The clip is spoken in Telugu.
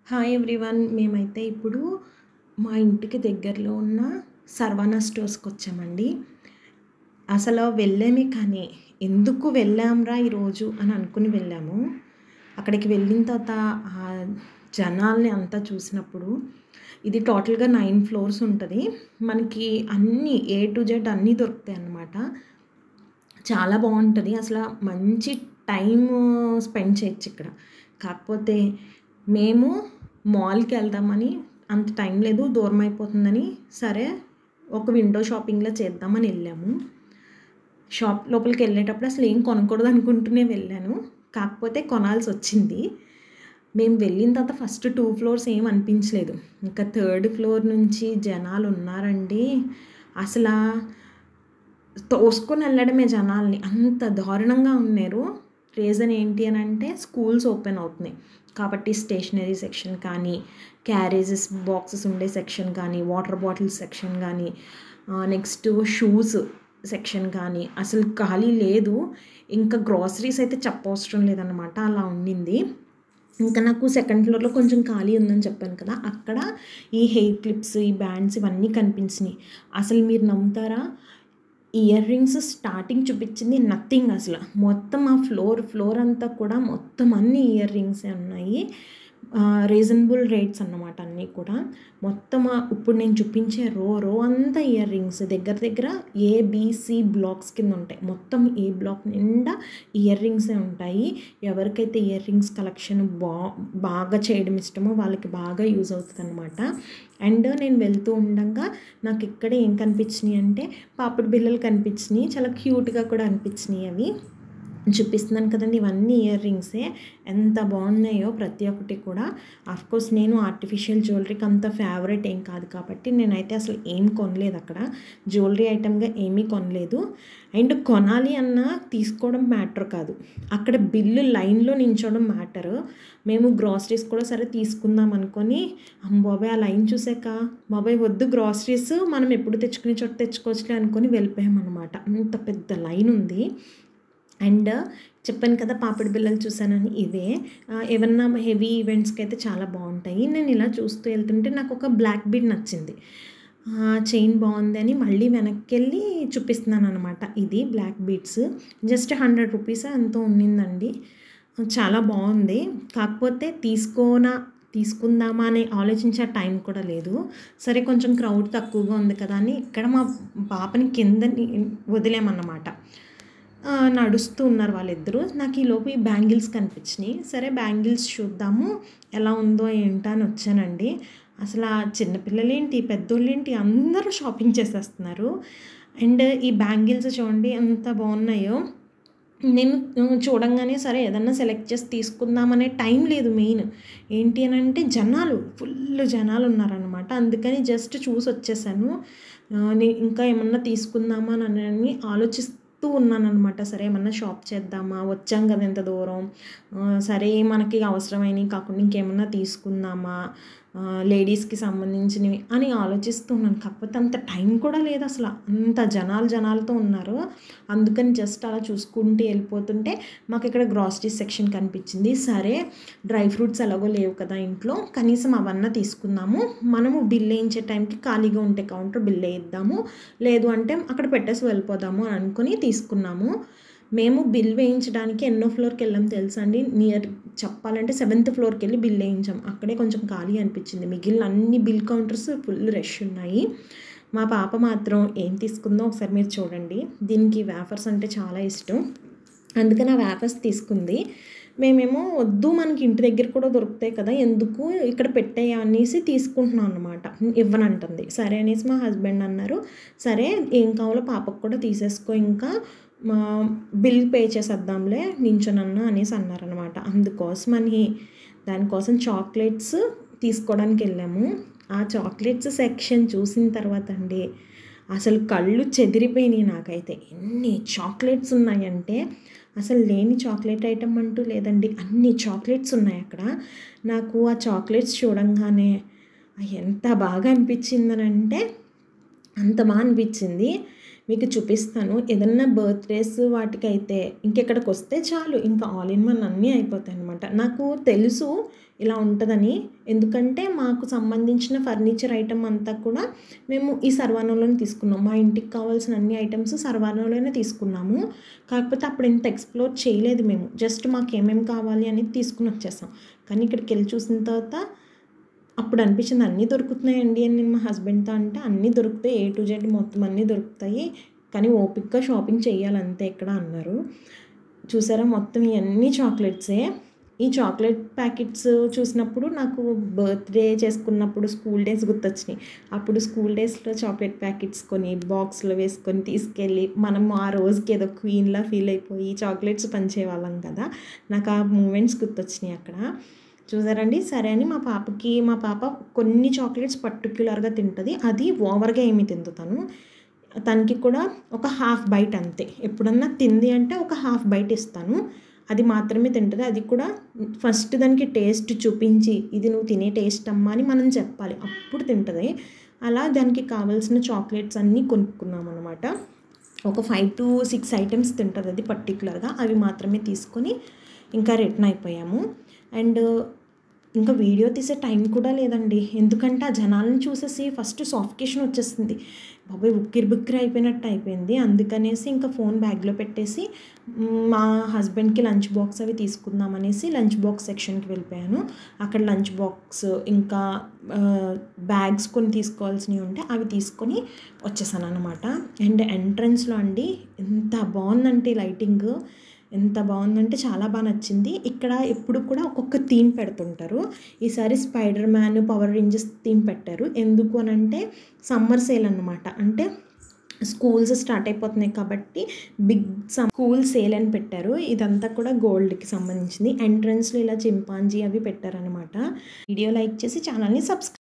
Hi everyone. మేమైతే ఇప్పుడు మా ఇంటికి దగ్గరలో ఉన్న సర్వనా స్టోర్స్‌కొచ్చామండి. అసలు వెళ్ళామే కానీ, ఎందుకు వెళ్ళాంరా ఈరోజు అని అనుకుని వెళ్ళాము. అక్కడికి వెళ్ళిన తర్వాత జనాల్ని అంతా చూసినప్పుడు, ఇది టోటల్‌గా 9 ఫ్లోర్స్ ఉంటది. మనకి అన్నీ ఏ టు జెడ్ అన్నీ దొరుకుతాయన్నమాట. చాలా బావుంటది. అసల మంచి టైము స్పెండ్ చేయొచ్చిక్కడ. కాకపోతే మేము మాల్‌కెళ్దామని అంత టైం లేదు, దూరమైపోతుందని సరే ఒక విండో షాపింగ్‌లా చేద్దామని ఎళ్ళాము. షాప్ లోపలికెళ్ళేటప్పుడు అసలేం కొనకూడదనుకుంటూనే వెళ్ళాను. కాకపోతే కొనాల్సొచ్చింది. మేము వెళ్ళిన తర్వాత ఫస్ట్ 2 ఫ్లోర్స్ ఏం అనిపించలేదు. ఇంకా థర్డ్ ఫ్లోర్ నుంచి జనాలున్నారండి. అసలా తోసుకొని వెళ్ళడమే జనాల్ని. అంత దారుణంగా ఉన్నారు. రీజన్ ఏంటి అనంటే స్కూల్స్ ఓపెన్ అవుతున్నాయి. కాబట్టి స్టేషనరీ సెక్షన్ కానీ, క్యారేజెస్ బాక్సెస్ ఉండే సెక్షన్ కానీ, వాటర్ బాటిల్స్ సెక్షన్ కానీ, నెక్స్ట్ షూస్ సెక్షన్ కానీ అసలు ఖాళీ లేదు. ఇంకా గ్రోసరీస్ అయితే చెప్పవసరం లేదనమాట, అలా ఉండింది. ఇంకా నాకు సెకండ్ ఫ్లోర్‌లో కొంచెం ఖాళీ ఉందని చెప్పాను కదా! అక్కడ ఈ హెయిర్ క్లిప్స్, ఈ బ్యాండ్స్ ఇవన్నీ కనిపించినియి. అసలు మీరు నమ్ముతారా? ఇయర్ రింగ్స్ స్టార్టింగ్ చూపించింది నథింగ్ అసల. మొత్తం ఆ ఫ్లోర్ అంతా కూడా మొత్తం అన్ని ఇయర్ రింగ్సే ఉన్నాయి. రీజనబుల్ రేట్స్ అన్నమాట అన్నీ కూడా. మొత్తం ఇప్పుడు నేను చూపించే రో అంతా ఇయర్ రింగ్స్ దగ్గర దగ్గర ఏబీసీ బ్లాక్స్ కింద ఉంటాయి. మొత్తం ఏ బ్లాక్ నిండా ఇయర్ రింగ్సే ఉంటాయి. ఎవరికైతే ఇయర్ రింగ్స్ కలెక్షన్ బాగా చేయడం ఇష్టమో వాళ్ళకి బాగా యూజ్ అవుతుందన్నమాట. అండ్ నేను వెళ్తూ ఉండంగా నాకు ఇక్కడ ఏం కనిపించినాయి అంటే పాపిడి బిళ్ళలు కనిపించినాయి. చాలా క్యూట్‌గా కూడా అనిపించినాయి అవి. చూపిస్తున్నాను కదండీ, ఇవన్నీ ఇయర్ రింగ్సే. ఎంత బాగున్నాయో ప్రతి ఒక్కటి కూడా. ఆఫ్‌కోర్స్ నేను ఆర్టిఫిషియల్ జ్యువెలరీకి అంత ఫేవరెట్ ఏం కాదు కాబట్టి నేనైతే అసలు ఏం కొనలేదు అక్కడ. జ్యువెలరీ ఐటెమ్‌గా ఏమీ కొనలేదు. అండ్ కొనాలి అన్నా తీసుకోవడం మ్యాటర్ కాదు, అక్కడ బిల్లు లైన్‌లో నించోవడం మ్యాటరు. మేము గ్రాసరీస్ కూడా సరే తీసుకుందాం అనుకొని, బాబోయ్ ఆ లైన్ చూసాక బాబోయ్ వద్దు గ్రాసరీస్, మనం ఎప్పుడు తెచ్చుకునే చోట తెచ్చుకోవచ్చులే అనుకొని వెళ్ళిపోయామన్నమాట. అంత పెద్ద లైన్ ఉంది. అండ్ చెప్పాను కదా పాపిడి బిళ్ళలు చూసానని, ఇవే. ఏమన్నా హెవీ ఈవెంట్స్‌కి అయితే చాలా బాగుంటాయి. నేను ఇలా చూస్తూ వెళ్తుంటే నాకు ఒక బ్లాక్ బీడ్ నచ్చింది. చైన్ బాగుందని మళ్ళీ వెనక్కెళ్ళి చూపిస్తున్నాను అనమాట. ఇది బ్లాక్ బీడ్స్ జస్ట్ 100 రూపీస్ ఎంతో ఉండిందండి. చాలా బాగుంది. కాకపోతే తీసుకుందామా అని ఆలోచించే టైం కూడా లేదు. సరే కొంచెం క్రౌడ్ తక్కువగా ఉంది కదా అని ఇక్కడ మా పాపని కిందని వదిలామన్నమాట. నడుస్తూ ఉన్నారు వాళ్ళిద్దరూ. నాకు ఈలోపు ఈ బ్యాంగిల్స్ కనిపించినాయి. సరే బ్యాంగిల్స్ చూద్దాము ఎలా ఉందో ఏంటా అని వచ్చానండి. అసలు చిన్నపిల్లలేంటి పెద్దోళ్ళేంటి అందరూ షాపింగ్ చేసేస్తున్నారు. అండ్ ఈ బ్యాంగిల్స్ చూడండి ఎంత బాగున్నాయో. నేను చూడంగానే సరే ఏదన్నా సెలెక్ట్ చేసి తీసుకుందామనే టైం లేదు. మెయిన్ ఏంటి అని అంటే ఫుల్ జనాలు ఉన్నారనమాట. అందుకని జస్ట్ చూసి వచ్చేసాను. ఇంకా ఏమన్నా తీసుకుందామా అని ఆలోచిస్తూ ఉన్నానన్నమాట. సరే ఏమన్నా షాప్ చేద్దామా, వచ్చాం కదా ఇంత దూరం, సరే మనకి అవసరమైనవి కాకుండా ఇంకేమన్నా తీసుకుందామా లేడీస్కి సంబంధించినవి అని ఆలోచిస్తూ ఉన్నాను. కాకపోతే అంత టైం కూడా లేదు అసలు. అంత జనాలతో ఉన్నారు. అందుకని జస్ట్ అలా చూసుకుంటూ వెళ్ళిపోతుంటే మాకు ఇక్కడ గ్రాసరీ సెక్షన్ కనిపించింది. సరే డ్రై ఫ్రూట్స్ ఎలాగో లేవు కదా ఇంట్లో, కనీసం అవన్నా తీసుకుందాము. మనము బిల్ వేయించే టైంకి ఖాళీగా ఉంటే కౌంటర్ బిల్ వేయిద్దాము, లేదు అంటే అక్కడ పెట్టేసి వెళ్ళిపోదాము అని అనుకుని తీసుకున్నాము. మేము బిల్ వేయించడానికి ఎన్నో ఫ్లోర్కి వెళ్ళాం తెలుసా అండి? చెప్పాలంటే 7th ఫ్లోర్కి వెళ్ళి బిల్ వేయించాం. అక్కడే కొంచెం ఖాళీ అనిపించింది. మిగిలిన అన్ని బిల్ కౌంటర్స్ ఫుల్ రష్ ఉన్నాయి. మా పాప మాత్రం ఏం తీసుకుందో ఒకసారి మీరు చూడండి. దీనికి వేఫర్స్ అంటే చాలా ఇష్టం, అందుకని ఆ వేఫర్స్ తీసుకుంది. మేమేమో వద్దు, మనకి ఇంటి దగ్గర కూడా దొరుకుతాయి కదా, ఎందుకు ఇక్కడ పెట్టేయ అనేసి తీసుకుంటున్నాం అనమాట. ఇవ్వనంటుంది. సరే అనేసి మా హస్బెండ్ అన్నారు, సరే ఏం కావాలో పాపకు కూడా తీసేసుకో, ఇంకా బిల్ పే చేసేద్దాంలే నించోనన్నా అనేసి అన్నారనమాట. దానికోసం చాక్లెట్స్ తీసుకోవడానికి వెళ్ళాము. ఆ చాక్లెట్స్ సెక్షన్ చూసిన తర్వాత అండి అసలు కళ్ళు చెదిరిపోయినాయి నాకైతే. ఎన్ని చాక్లెట్స్ ఉన్నాయంటే అసలు లేని చాక్లెట్ ఐటమ్ అంటూ లేదండి. అన్ని చాక్లెట్స్ ఉన్నాయి అక్కడ. నాకు ఆ చాక్లెట్స్ చూడంగానే ఎంత బాగా అనిపించిందనంటే అంత బాగా అనిపించింది. మీకు చూపిస్తాను. ఏదన్నా బర్త్డేస్ వాటికైతే ఇంకెక్కడికి వస్తే చాలు, ఇంకా ఆల్ ఇన్ వన్ అన్నీ అయిపోతాయి అనమాట. నాకు తెలుసు ఇలా ఉంటుందని. ఎందుకంటే మాకు సంబంధించిన ఫర్నిచర్ ఐటమ్ అంతా కూడా మేము ఈ సర్వానాలోనే తీసుకున్నాం. మా ఇంటికి కావాల్సిన అన్ని ఐటమ్స్ సర్వానాలోనే తీసుకున్నాము. కాకపోతే అప్పుడు ఇంత ఎక్స్ప్లోర్ చేయలేదు మేము. జస్ట్ మాకు ఏమేమి కావాలి అనేది తీసుకుని వచ్చేసాం. కానీ ఇక్కడికి వెళ్ళి చూసిన తర్వాత అప్పుడు అనిపించింది అన్నీ దొరుకుతున్నాయండి అని నేను మా హస్బెండ్తో అంటే, అన్నీ దొరుకుతాయి, A to Z మొత్తం అన్నీ దొరుకుతాయి, కానీ ఓపిక్గా షాపింగ్ చేయాలంతే ఇక్కడ అన్నారు. చూసారా మొత్తం ఇవన్నీ చాక్లెట్సే. ఈ చాక్లెట్ ప్యాకెట్స్ చూసినప్పుడు నాకు బర్త్డే చేసుకున్నప్పుడు స్కూల్ డేస్ గుర్తొచ్చినాయి. అప్పుడు స్కూల్ డేస్లో చాక్లెట్ ప్యాకెట్స్ కొని బాక్స్లో వేసుకొని తీసుకెళ్ళి మనం ఆ రోజుకి ఏదో క్వీన్లా ఫీల్ అయిపోయి చాక్లెట్స్ పంచేవాళ్ళం కదా. నాకు ఆ మూమెంట్స్ గుర్తొచ్చినాయి అక్కడ. చూసారండి. సరే అని మా పాప కొన్ని చాక్లెట్స్ పర్టిక్యులర్గా తింటుంది. అది ఓవర్గా ఏమి తిందు తనకి కూడా ఒక హాఫ్ బైట్ అంతే. ఎప్పుడన్నా తింది అంటే ఒక హాఫ్ బైట్ ఇస్తాను, అది మాత్రమే తింటుంది. అది కూడా ఫస్ట్ దానికి టేస్ట్ చూపించి ఇది నువ్వు తినే టేస్ట్ అమ్మా అని మనం చెప్పాలి, అప్పుడు తింటుంది. అలా దానికి కావాల్సిన చాక్లెట్స్ అన్నీ కొనుక్కున్నాం అనమాట. ఒక 5 to 6 ఐటమ్స్ తింటుంది అది పర్టికులర్గా. అవి మాత్రమే తీసుకొని ఇంకా రిటర్న్ అయిపోయాము. అండ్ ఇంకా వీడియో తీసే టైం కూడా లేదండి. ఎందుకంటే ఆ జనాలను చూసేసి ఫస్ట్ సాఫికేషన్ వచ్చేస్తుంది. బాబాయ్ ఉక్కిరి అయిపోయినట్టు అయిపోయింది. అందుకనేసి ఇంకా ఫోన్ బ్యాగ్లో పెట్టేసి మా హస్బెండ్కి లంచ్ బాక్స్ అవి తీసుకుందామనేసి లంచ్ బాక్స్ సెక్షన్కి వెళ్ళిపోయాను. అక్కడ లంచ్ బాక్స్ ఇంకా బ్యాగ్స్ కొన్ని తీసుకోవాల్సినవి ఉంటే అవి తీసుకొని వచ్చేసాను అనమాట. అండ్ ఎంట్రన్స్లో అండి ఎంత బాగుందంటే లైటింగ్, ఎంత బాగుందంటే చాలా బాగా నచ్చింది. ఇక్కడ ఎప్పుడు కూడా ఒక్కొక్క థీమ్ పెడుతుంటారు. ఈసారి spider man, power Rangers theme పెట్టారు. ఎందుకు అని అంటే సమ్మర్ సేల్ అన్నమాట. అంటే స్కూల్స్ స్టార్ట్ అయిపోతున్నాయి కాబట్టి బిగ్ స్కూల్ సేల్ అని పెట్టారు. ఇదంతా కూడా గోల్డ్కి సంబంధించింది. ఎంట్రన్స్లో ఇలా చింపాంజీ అవి పెట్టారనమాట. వీడియో లైక్ చేసి ఛానల్ని సబ్స్క్రైబ్